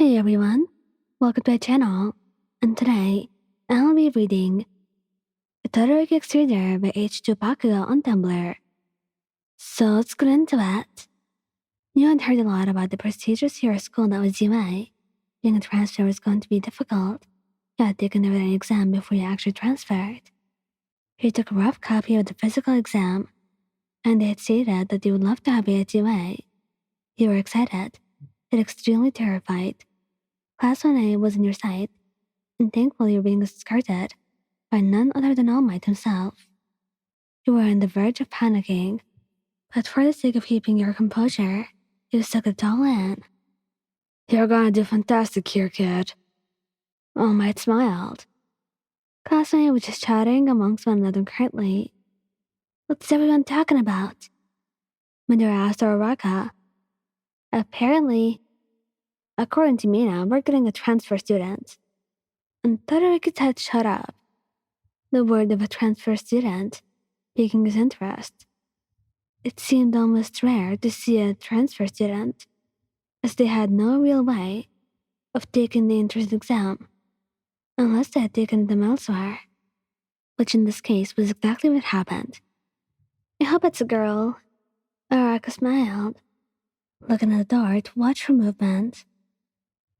Hey everyone, welcome to my channel, and today I'll be reading Todoroki Extruder by H2 Bakugo on Tumblr. So let's get into it. You had heard a lot about the prestigious hero school that was UA. Being a transfer was going to be difficult. You had taken the written exam before you actually transferred. You took a rough copy of the physical exam, and they had stated that they would love to have you at UA. You were excited, yet extremely terrified. Class 1A was in your sight, and thankfully you were being escorted by none other than All Might himself. You were on the verge of panicking, but for the sake of keeping your composure, you stuck it all in. You're gonna do fantastic here, kid. All Might smiled. Class 1A was just chatting amongst one another currently. What's everyone talking about? Mandura asked Oraka. Apparently, according to Mina, we're getting a transfer student. And Todoroki said shut up. The word of a transfer student piquing his interest. It seemed almost rare to see a transfer student, as they had no real way of taking the entrance exam, unless they had taken them elsewhere, which in this case was exactly what happened. I hope it's a girl. Araka smiled, looking at the door to watch her movement.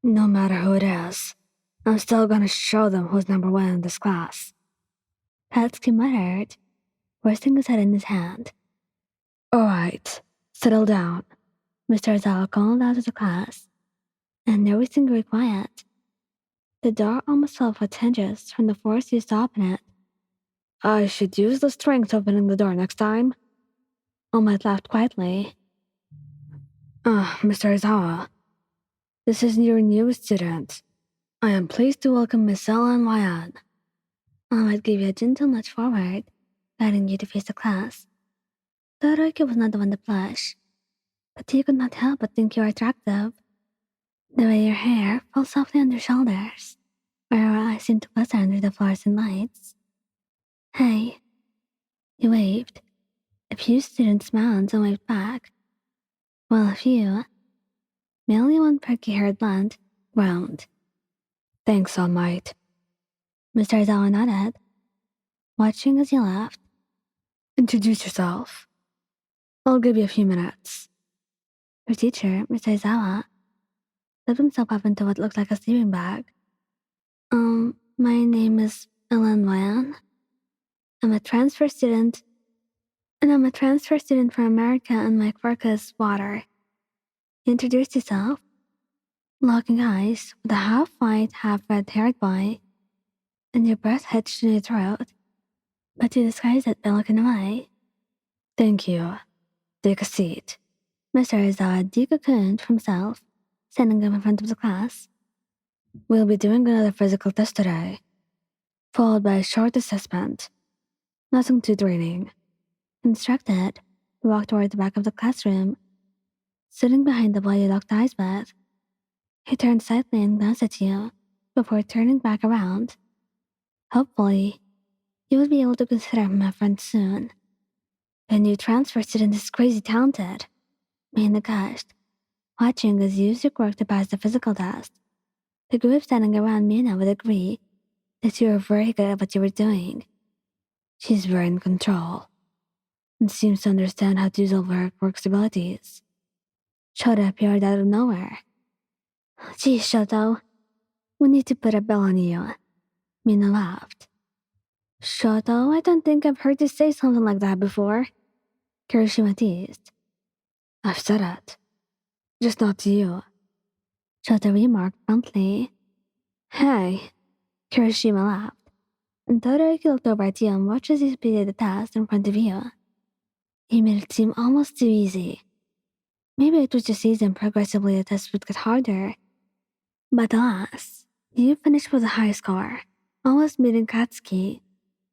No matter who it is, I'm still gonna show them who's number one in this class. Katsuki muttered, resting his head in his hand. Alright, settle down. Mr. Zawa called out to the class, and everything grew quiet. The door almost fell off its hinges from the force used to open it. I should use the strength opening the door next time. All Might laughed quietly. Mr. Zawa, this is your new student. I am pleased to welcome Miss Ella and Ryan. All Might gave you a gentle nudge forward, guiding you to face the class. Todoroki was not the one to blush, but he could not help but think you were attractive. The way your hair fell softly on your shoulders, where your eyes seemed to glisten under the fluorescent lights. Hey, he waved. A few students smiled and waved back, while a few, mainly one perky-haired blonde, groaned. Thanks, All Might. Mr. Zawa nodded, watching as he left. Introduce yourself. I'll give you a few minutes. Her teacher, Mr. Zawa, slipped himself up into what looked like a sleeping bag. My name is Ellen Ryan. I'm a transfer student from America, and my work is water. He introduced himself, locking eyes with a half-white, half-red-haired boy, and your breath hitched in your throat, but you disguised it by looking away. Thank you. Take a seat. Mr. Izawa decocooned for himself, standing up in front of the class. We'll be doing another physical test today, followed by a short assessment. Nothing too draining. Instructed, he walked toward the back of the classroom, sitting behind the boy you locked eyes with. He turned slightly and glanced at you before turning back around. Hopefully, you will be able to consider him a friend soon. The new transfer student is crazy talented, Mina gushed, watching as you used your quirk to pass the physical test. The group standing around Mina would agree that you were very good at what you were doing. She's very in control, and seems to understand how to use all of her quirk's abilities. Shoto appeared out of nowhere. Geez, Shoto, we need to put a bell on you. Mina laughed. Shoto, I don't think I've heard you say something like that before. Kirishima teased. I've said it, just not to you. Shoto remarked promptly. Hey, Kirishima laughed, and Todoroki looked over at you and watched as he repeated the task in front of you. He made it seem almost too easy. Maybe it was just easy and progressively the test would get harder. But alas, you finished with a high score, almost beating Katsuki,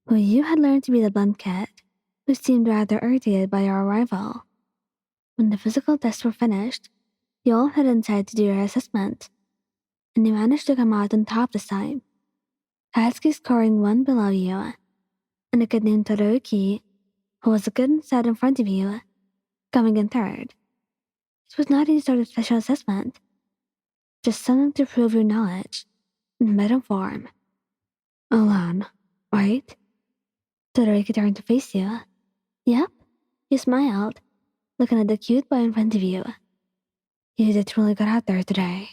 who you had learned to be the blunt kid, who seemed rather irritated by your arrival. When the physical tests were finished, you all headed inside to do your assessment, and you managed to come out on top this time. Katsuki scoring one below you, and a kid named Todoroki, who was a kid inside in front of you, coming in third. It was not any sort of special assessment. Just something to prove your knowledge in better form. Alone, right? Todoroki turned to face you. Yep, you smiled, looking at the cute boy in front of you. You did really good out there today.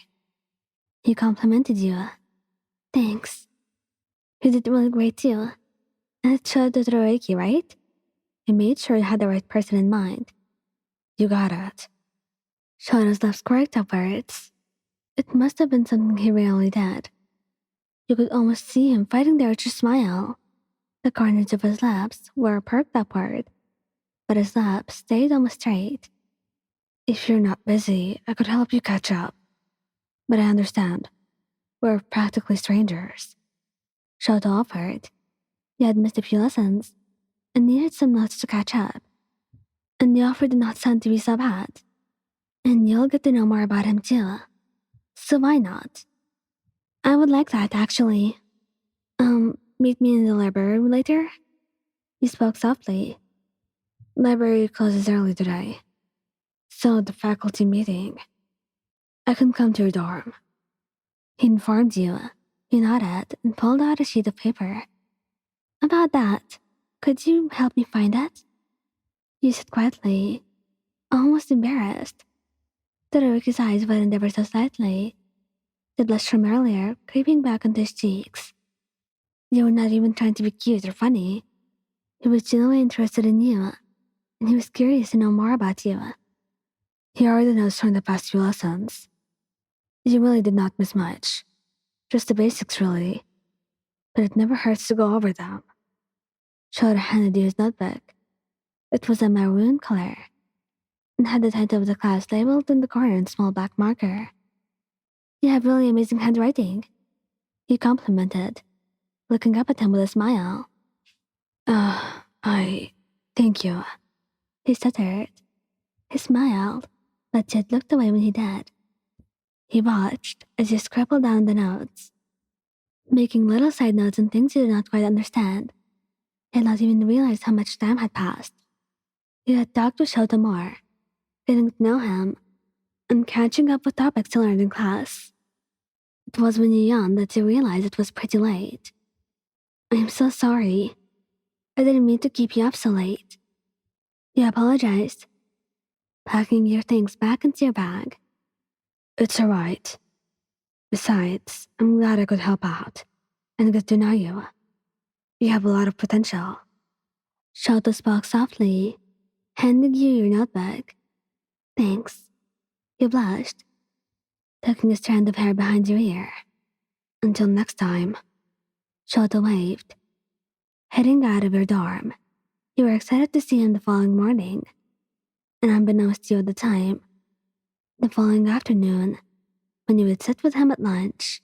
He complimented you. Thanks. You did really great too. And it showed to Todoroki, right? You made sure you had the right person in mind. You got it. Shoto's lips quirked upwards. It must have been something he really did. You could almost see him fighting the urge to smile. The corners of his lips were perked upward, but his lips stayed almost straight. If you're not busy, I could help you catch up. But I understand. We're practically strangers. Shoto offered. You had missed a few lessons and needed some notes to catch up. And the offer did not sound to be so bad. And you'll get to know more about him too. So why not? I would like that, actually. Meet me in the library later? He spoke softly. Library closes early today. So the faculty meeting. I can come to your dorm. He informed you. You nodded and pulled out a sheet of paper. About that, could you help me find it? You said quietly, almost embarrassed. Todoroki's eyes widened ever so slightly, the blush from earlier creeping back onto his cheeks. You were not even trying to be cute or funny. He was genuinely interested in you, and he was curious to know more about you. He already knows from the past few lessons. You really did not miss much. Just the basics, really. But it never hurts to go over them. Shoto handed you his notebook. It was a maroon color, and had the title of the class labeled in the corner in small black marker. You have really amazing handwriting, he complimented, looking up at him with a smile. Thank you. He stuttered. He smiled, but Jed looked away when he did. He watched as you scribbled down the notes, making little side notes and things you did not quite understand. He had not even realized how much time had passed. You had talked to Shoto more, getting to know him, and catching up with topics you learned in class. It was when you yawned that you realized it was pretty late. I'm so sorry. I didn't mean to keep you up so late. You apologized, packing your things back into your bag. It's alright. Besides, I'm glad I could help out and get to know you. You have a lot of potential. Shoto spoke softly, handing you your notebook. Thanks. You blushed, tucking a strand of hair behind your ear. Until next time. Shoto waved, heading out of your dorm. You were excited to see him the following morning, and unbeknownst to you at the time, the following afternoon, when you would sit with him at lunch,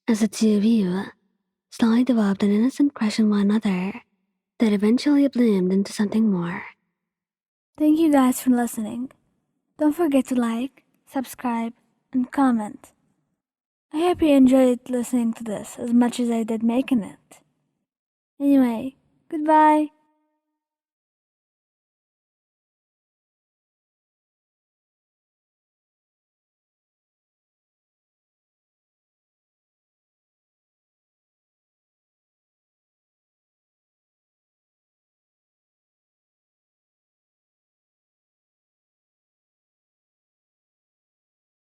as the two of you slowly developed an innocent crush on one another that eventually bloomed into something more. Thank you guys for listening. Don't forget to like, subscribe, and comment. I hope you enjoyed listening to this as much as I did making it. Anyway, goodbye.